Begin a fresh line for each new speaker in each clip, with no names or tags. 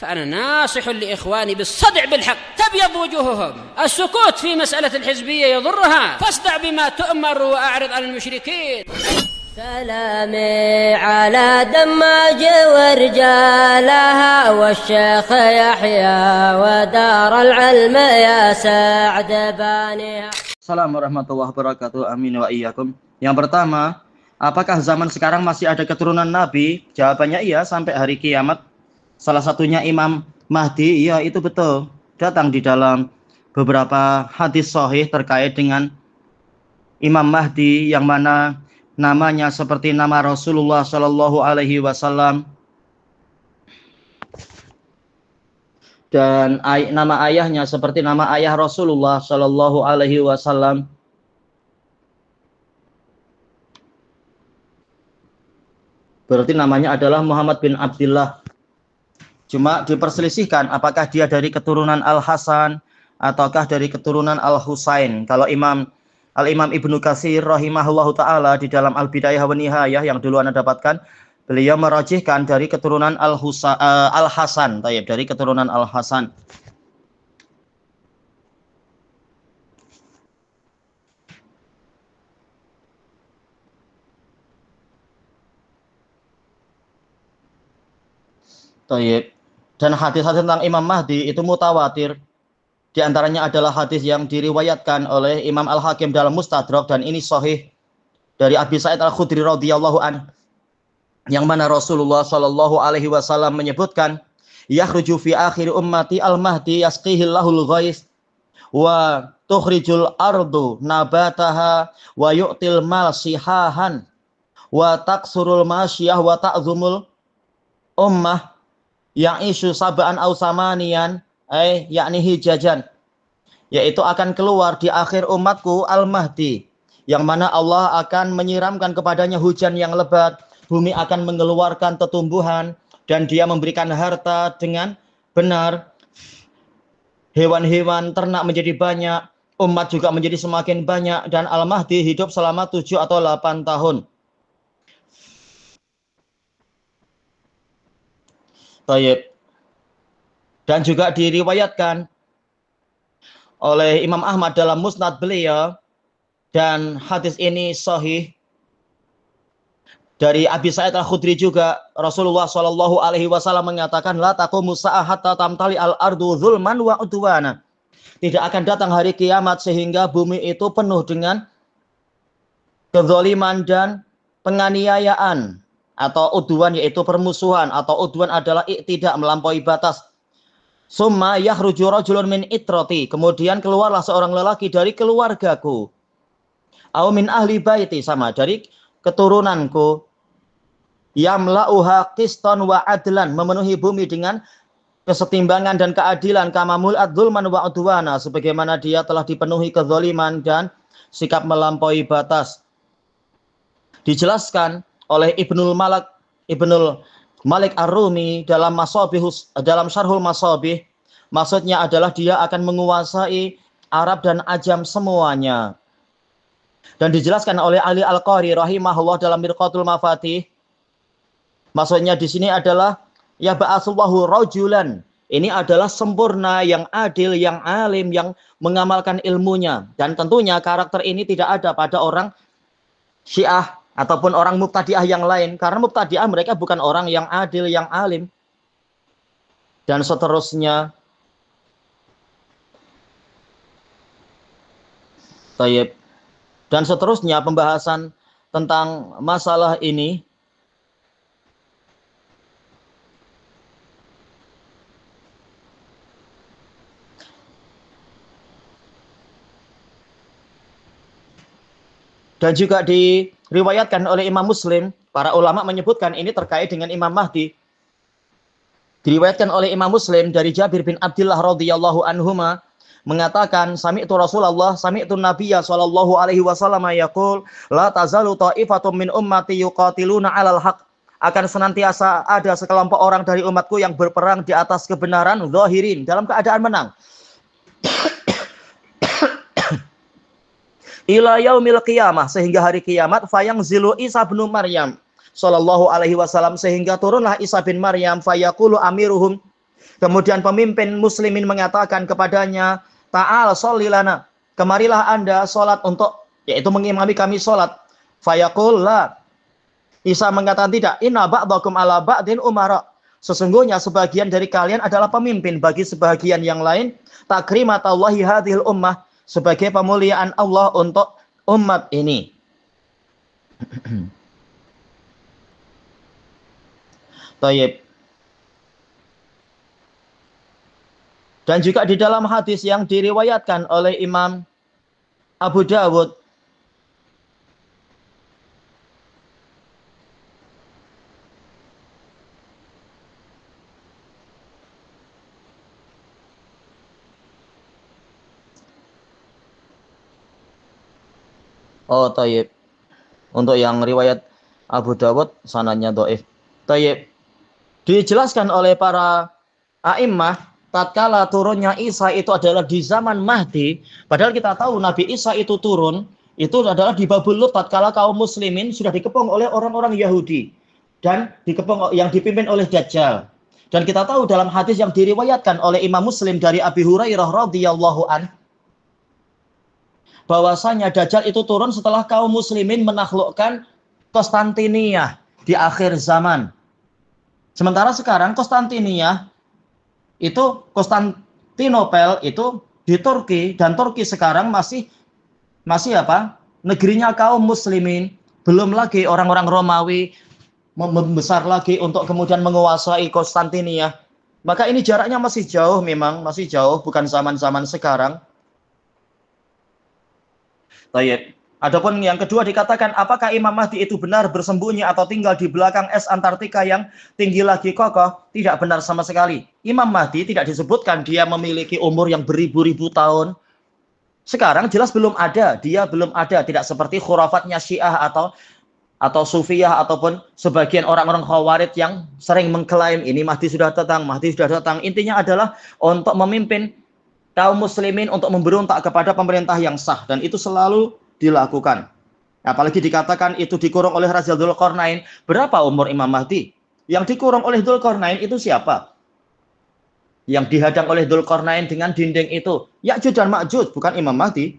فأنا ناصح لإخواني بالصدع بالحق تبيض وجوههم. السكوت في مسألة الحزبية يضرها، فاصدع بما تؤمر وأعرض عن المشركين.
سلامي على دماج ورجالها والشيخ يحيى ودار العلم يا سعد بانيها.
Assalamualaikum warahmatullahi wabarakatuh. Amin wa iyyakum. Yang pertama, apakah zaman sekarang masih ada keturunan Nabi? Jawabannya iya, sampai hari kiamat. Salah satunya Imam Mahdi, iya itu betul. Datang di dalam beberapa hadis sahih terkait dengan Imam Mahdi yang mana namanya seperti nama Rasulullah Shallallahu Alaihi Wasallam dan nama ayahnya seperti nama ayah Rasulullah Shallallahu Alaihi Wasallam. Berarti namanya adalah Muhammad bin Abdullah. Cuma diperselisihkan apakah dia dari keturunan Al-Hasan ataukah dari keturunan Al-Husain. Kalau Al-Imam Ibnu Katsir rahimahullahu ta'ala di dalam Al-Bidayah wa Nihayah yang dulu Anda dapatkan, beliau merajihkan dari keturunan Al-Hasan, dari keturunan Al-Hasan. Dan hadis-hadis tentang Imam Mahdi itu mutawatir. Di antaranya adalah hadis yang diriwayatkan oleh Imam Al-Hakim dalam Mustadrak, dan ini sahih dari Abi Sa'id Al-Khudri radhiyallahu anhu, yang mana Rasulullah Shallallahu Alaihi Wasallam menyebutkan, yakhruju fi akhir ummati al-mahdi yasqihillahul ghais wa tukhrijul ardu nabataha wa yu'til mal sihahan wa taqsurul masyiyah wa ta'zumul ummah ya'isu sab'an aw samaniyan yakni hijajan, yaitu akan keluar di akhir umatku al-mahdi yang mana Allah akan menyiramkan kepadanya hujan yang lebat, bumi akan mengeluarkan tetumbuhan, dan dia memberikan harta dengan benar, hewan-hewan ternak menjadi banyak, umat juga menjadi semakin banyak, dan Al-Mahdi hidup selama 7 atau 8 tahun. Dan juga diriwayatkan oleh Imam Ahmad dalam Musnad beliau, dan hadis ini sahih dari Abi Sa'id Al-Khudri juga. Rasulullah Shallallahu Alaihi Wasallam mengatakan, la taqumu sa'ah hatta tamtali al-ardu zulman wa udwana. Tidak akan datang hari kiamat sehingga bumi itu penuh dengan kezaliman dan penganiayaan, atau udwan yaitu permusuhan, atau udwan adalah tidak melampaui batas. Summa yakhruju rajulun min itrati, kemudian keluarlah seorang lelaki dari keluargaku, au min ahli baiti, sama dari keturunanku, yamla'uha qistan wa adlan, memenuhi bumi dengan kesetimbangan dan keadilan, kama mul'at dzulman wa udwana, sebagaimana dia telah dipenuhi kezaliman dan sikap melampaui batas. Dijelaskan oleh Ibnul Malik Ar-Rumi dalam Syarhul Masabih, maksudnya adalah dia akan menguasai Arab dan Ajam semuanya. Dan dijelaskan oleh Ali Al-Qari rahimahullah dalam Mirqatul Mafatih, maksudnya di sini adalah ya ba'atsullahu rajulan, ini adalah sempurna, yang adil, yang alim, yang mengamalkan ilmunya. Dan tentunya karakter ini tidak ada pada orang Syiah ataupun orang Mubtadi'ah yang lain, karena Mubtadi'ah mereka bukan orang yang adil, yang alim, dan seterusnya. Dan seterusnya pembahasan tentang masalah ini. Dan juga diriwayatkan oleh Imam Muslim, para ulama menyebutkan ini terkait dengan Imam Mahdi. Diriwayatkan oleh Imam Muslim dari Jabir bin Abdullah radhiyallahu anhuma mengatakan, sami'tu Nabiyya sallallahu alaihi wasallam yaqul, la tazalu ta'ifatum min ummati yuqatiluna 'alal haq. Akan senantiasa ada sekelompok orang dari umatku yang berperang di atas kebenaran, zahirin, dalam keadaan menang. Ila yaumil qiyamah, sehingga hari kiamat, fayang zilu Isa bin Maryam sallallahu alaihi wasallam, sehingga turunlah Isa bin Maryam, fayaqulu amiruhum, Kemudian pemimpin muslimin mengatakan kepadanya, ta'al sholilana, kemarilah Anda sholat untuk, yaitu mengimami kami sholat. Fayaqul la. Isa mengatakan tidak, inna ba'dakum ala ba'din umara. Sesungguhnya sebagian dari kalian adalah pemimpin bagi sebagian yang lain. Takrimatallahi hadhil ummah, sebagai pemuliaan Allah untuk umat ini. Tayyib. Dan juga di dalam hadis yang diriwayatkan oleh Imam Abu Dawud, tayyib. Untuk yang riwayat Abu Dawud sanadnya dhaif. Tayyib. Dijelaskan oleh para a'immah, tatkala turunnya Isa itu adalah di zaman Mahdi, padahal kita tahu Nabi Isa itu turun, itu adalah di Babul Lut tatkala kaum muslimin sudah dikepung oleh orang-orang Yahudi dan dikepung yang dipimpin oleh Dajjal. Dan kita tahu dalam hadis yang diriwayatkan oleh Imam Muslim dari Abi Hurairah radhiyallahu an, bahwasanya Dajjal itu turun setelah kaum muslimin menaklukkan Konstantinia di akhir zaman. Sementara sekarang Konstantinia itu, Konstantinopel itu di Turki, dan Turki sekarang masih apa? Negerinya kaum muslimin, belum lagi orang-orang Romawi membesar lagi untuk kemudian menguasai Konstantinia. Maka ini jaraknya masih jauh, memang masih jauh, bukan zaman-zaman sekarang. Baik. Adapun yang kedua dikatakan, apakah Imam Mahdi itu benar bersembunyi atau tinggal di belakang es Antartika yang tinggi lagi kokoh? Tidak benar sama sekali. Imam Mahdi tidak disebutkan dia memiliki umur yang beribu-ribu tahun. Sekarang jelas belum ada, dia belum ada, tidak seperti khurafatnya Syiah atau Sufiyah ataupun sebagian orang-orang Khawarij yang sering mengklaim ini Mahdi sudah datang, Mahdi sudah datang. Intinya adalah untuk memimpin kaum muslimin untuk memberontak kepada pemerintah yang sah, dan itu selalu dilakukan. Apalagi dikatakan itu dikurung oleh Raja Dzulqarnain. Berapa umur Imam Mahdi? Yang dikurung oleh Dzulqarnain itu siapa? Yang dihadang oleh Dzulqarnain dengan dinding itu Ya'juj dan Ma'juj, bukan Imam Mahdi.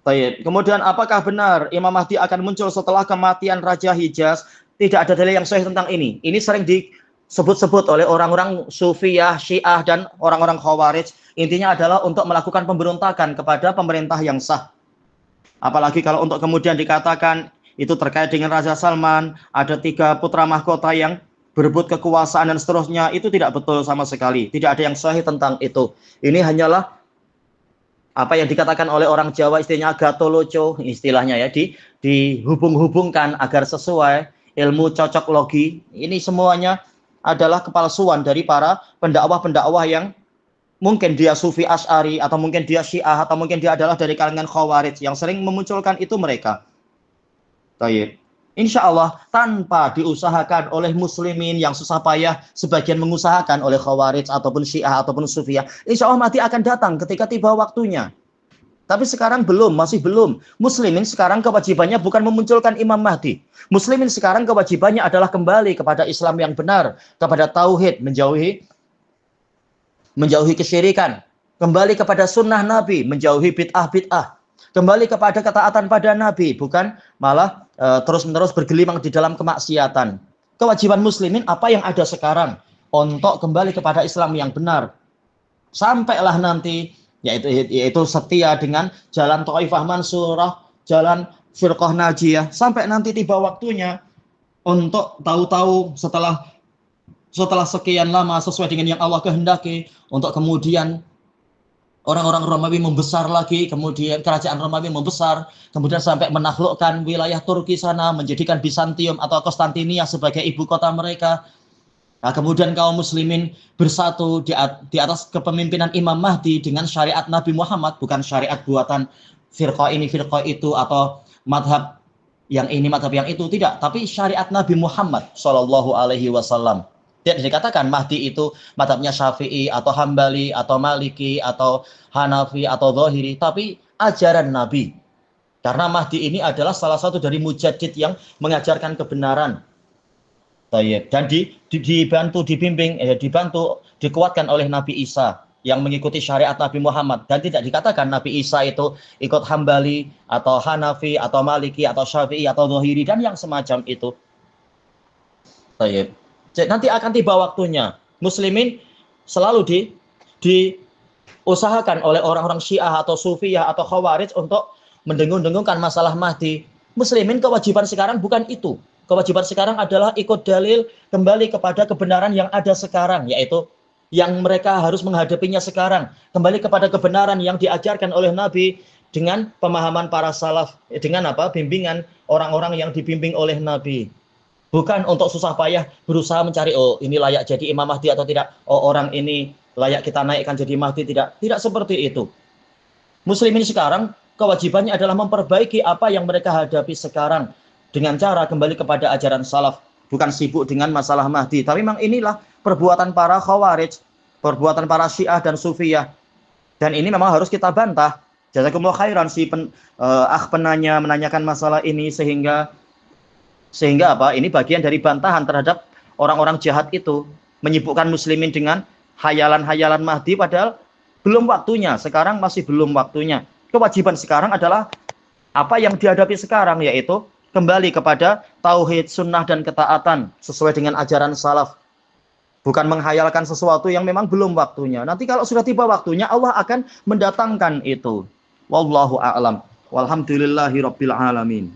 Baik. Kemudian apakah benar Imam Mahdi akan muncul setelah kematian Raja Hijaz? Tidak ada dalil yang sahih tentang ini. Ini sering disebut-sebut oleh orang-orang Sufiyah, Syiah, dan orang-orang Khawarij. Intinya adalah untuk melakukan pemberontakan kepada pemerintah yang sah. Apalagi kalau untuk kemudian dikatakan itu terkait dengan Raja Salman, ada 3 putra mahkota yang berebut kekuasaan dan seterusnya, itu tidak betul sama sekali. Tidak ada yang sahih tentang itu. Ini hanyalah apa yang dikatakan oleh orang Jawa, istilahnya gatoloco, istilahnya ya, dihubung-hubungkan agar sesuai ilmu cocok logi. Ini semuanya adalah kepalsuan dari para pendakwah-pendakwah yang mungkin dia Sufi Asy'ari, atau mungkin dia Syiah, atau mungkin dia adalah dari kalangan Khawarij, yang sering memunculkan itu mereka. Baik. Insya Allah tanpa diusahakan oleh muslimin yang susah payah, sebagian mengusahakan oleh Khawarij ataupun Syiah ataupun Sufiyah, insya Allah Mahdi akan datang ketika tiba waktunya. Tapi sekarang belum, masih belum. Muslimin sekarang kewajibannya bukan memunculkan Imam Mahdi. Muslimin sekarang kewajibannya adalah kembali kepada Islam yang benar, kepada tauhid, menjauhi kesyirikan, kembali kepada sunnah Nabi, menjauhi bid'ah-bid'ah, kembali kepada ketaatan pada Nabi, bukan malah terus-menerus bergelimang di dalam kemaksiatan. Kewajiban muslimin apa yang ada sekarang, untuk kembali kepada Islam yang benar. Sampailah nanti, yaitu setia dengan jalan Thaifah Mansurah, jalan Firqah Najiyah, sampai nanti tiba waktunya untuk tahu-tahu setelah sekian lama sesuai dengan yang Allah kehendaki, untuk kemudian orang-orang Romawi membesar lagi, kemudian kerajaan Romawi membesar, kemudian sampai menaklukkan wilayah Turki sana, menjadikan Bizantium atau Konstantinia sebagai ibu kota mereka. Nah, kemudian kaum muslimin bersatu di atas kepemimpinan Imam Mahdi dengan syariat Nabi Muhammad, bukan syariat buatan firqah ini, firqah itu, atau madhab yang ini, madhab yang itu, tidak. Tapi syariat Nabi Muhammad SAW. Tidak dikatakan Mahdi itu madhabnya Syafi'i atau Hambali atau Maliki atau Hanafi atau Zahiri, tapi ajaran Nabi. Karena Mahdi ini adalah salah satu dari mujaddid yang mengajarkan kebenaran. Tayyib. Dan dibantu dikuatkan oleh Nabi Isa yang mengikuti syariat Nabi Muhammad, dan tidak dikatakan Nabi Isa itu ikut Hambali atau Hanafi atau Maliki atau Syafi'i atau Zahiri dan yang semacam itu. Tayyib. Nanti akan tiba waktunya muslimin selalu diusahakan oleh orang-orang Syiah atau Sufiyah atau Khawarij untuk mendengung-dengungkan masalah Mahdi. Muslimin kewajiban sekarang bukan itu. Kewajiban sekarang adalah ikut dalil, kembali kepada kebenaran yang ada sekarang, yaitu yang mereka harus menghadapinya sekarang. Kembali kepada kebenaran yang diajarkan oleh Nabi dengan pemahaman para salaf, dengan bimbingan orang-orang yang dibimbing oleh Nabi. Bukan untuk susah payah berusaha mencari, oh ini layak jadi Imam Mahdi atau tidak, oh orang ini layak kita naikkan jadi Mahdi, tidak. Tidak seperti itu. Muslimin sekarang kewajibannya adalah memperbaiki apa yang mereka hadapi sekarang dengan cara kembali kepada ajaran salaf, bukan sibuk dengan masalah Mahdi. Tapi memang inilah perbuatan para Khawarij, perbuatan para Syiah dan Sufiyah. Dan ini memang harus kita bantah. Jazakumullah khairan penanya menanyakan masalah ini sehingga ini bagian dari bantahan terhadap orang-orang jahat itu, menyibukkan muslimin dengan hayalan-hayalan Mahdi padahal belum waktunya. Sekarang masih belum waktunya. Kewajiban sekarang adalah apa yang dihadapi sekarang, yaitu kembali kepada tauhid, sunnah dan ketaatan sesuai dengan ajaran salaf. Bukan menghayalkan sesuatu yang memang belum waktunya. Nanti kalau sudah tiba waktunya, Allah akan mendatangkan itu. Wallahu a'lam. Walhamdulillahirabbil alamin.